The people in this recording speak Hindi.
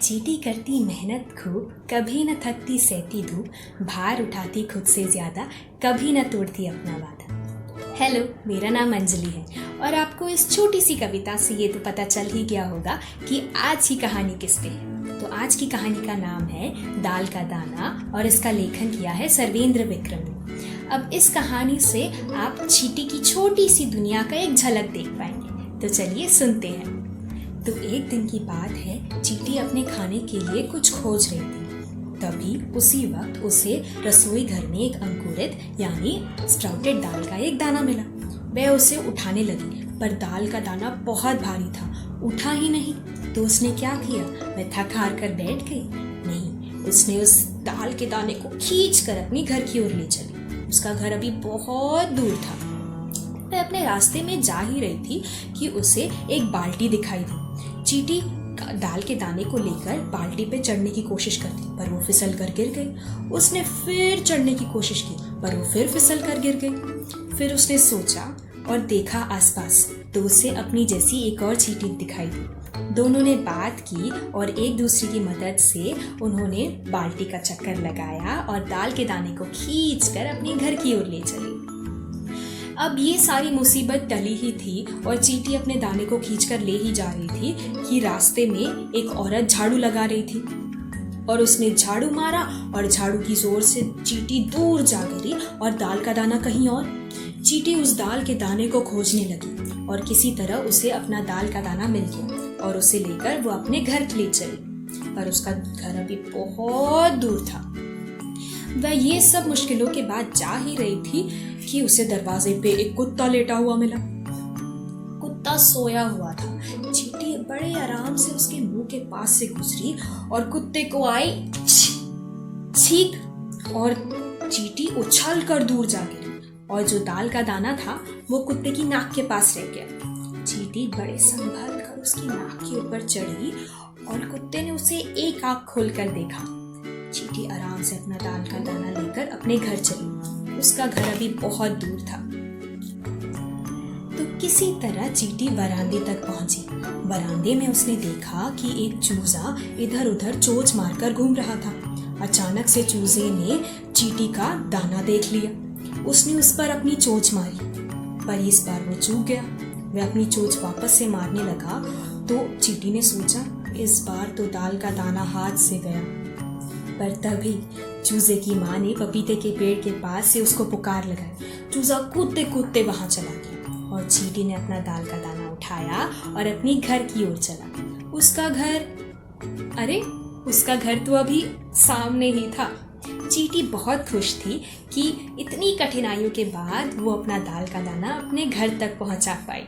चींटी करती मेहनत खूब, कभी न थकती सहती धूप, भार उठाती खुद से ज़्यादा, कभी न तोड़ती अपना वादा। हेलो, मेरा नाम अंजलि है और आपको इस छोटी सी कविता से ये तो पता चल ही गया होगा कि आज की कहानी किस पे है। तो आज की कहानी का नाम है दाल का दाना और इसका लेखन किया है सर्वेंद्र विक्रम ने। अब इस कहानी से आप चींटी की छोटी सी दुनिया का एक झलक देख पाएंगे। तो चलिए सुनते हैं। तो एक दिन की बात है, चींटी अपने खाने के लिए कुछ खोज रही थी। तभी उसी वक्त उसे रसोई घर में एक अंकुरित यानी स्प्राउटेड दाल का एक दाना मिला। वह उसे उठाने लगी, पर दाल का दाना बहुत भारी था, उठा ही नहीं। तो उसने क्या किया? वह थक हार कर बैठ गई? नहीं, उसने उस दाल के दाने को खींच कर अपने घर की ओर ले चली। उसका घर अभी बहुत दूर था। वह अपने रास्ते में जा ही रही थी कि उसे एक बाल्टी दिखाई दी। चींटी दाल के दाने को लेकर बाल्टी पे चढ़ने की कोशिश करती, पर वो फिसल कर गिर गई। उसने फिर चढ़ने की कोशिश की, पर वो फिर फिसल कर गिर गई। फिर उसने सोचा और देखा आसपास, तो उसे अपनी जैसी एक और चींटी दिखाई दी। दोनों ने बात की और एक दूसरे की मदद से उन्होंने बाल्टी का चक्कर लगाया और दाल के दाने को खींचकर अपने घर की ओर ले चली। अब ये सारी मुसीबत टली ही थी और चींटी अपने दाने को खींचकर ले ही जा रही थी कि रास्ते में एक औरत झाड़ू लगा रही थी और उसने झाड़ू मारा और झाड़ू की जोर से चींटी दूर जा गिरी और दाल का दाना कहीं और। चींटी उस दाल के दाने को खोजने लगी और किसी तरह उसे अपना दाल का दाना मिल गया और उसे लेकर वो अपने घर ले चली, पर उसका घर अभी बहुत दूर था। वह ये सब मुश्किलों के बाद जा ही रही थी कि उसे दरवाजे पे एक कुत्ता लेटा हुआ मिला। कुत्ता सोया हुआ था। चींटी बड़े आराम से उसके मुंह के पास से गुजरी और कुत्ते को आई छींक और चींटी उछल कर दूर जा गिरी और जो दाल का दाना था वो कुत्ते की नाक के पास रह गया। चींटी बड़े संभल कर उसकी नाक के ऊपर चढ़ी और कुत्ते ने उसे एक आंख खोलकर देखा। चींटी आराम से अपना दाल का दाना लेकर अपने घर चली। उसका घर अभी बहुत दूर था। तो किसी तरह चींटी बरामदे तक पहुंची। बरामदे में उसने देखा कि एक चूजा इधर उधर चोंच मारकर घूम रहा था। अचानक से चूजे ने चींटी का दाना देख लिया। उसने उस पर अपनी चोंच मारी, पर इस बार वो चूक गया। वह अपनी चोंच वापस से मारने लगा तो चींटी ने सोचा, इस बार तो दाल का दाना हाथ से गया। पर तभी चूजे की माँ ने पपीते के पेड़ के पास से उसको पुकार लगाई। चूजा कूदते कूदते वहां चला गया और चींटी ने अपना दाल का दाना उठाया और अपने घर की ओर चला। उसका घर तो अभी सामने ही था। चींटी बहुत खुश थी कि इतनी कठिनाइयों के बाद वो अपना दाल का दाना अपने घर तक पहुंचा पाई।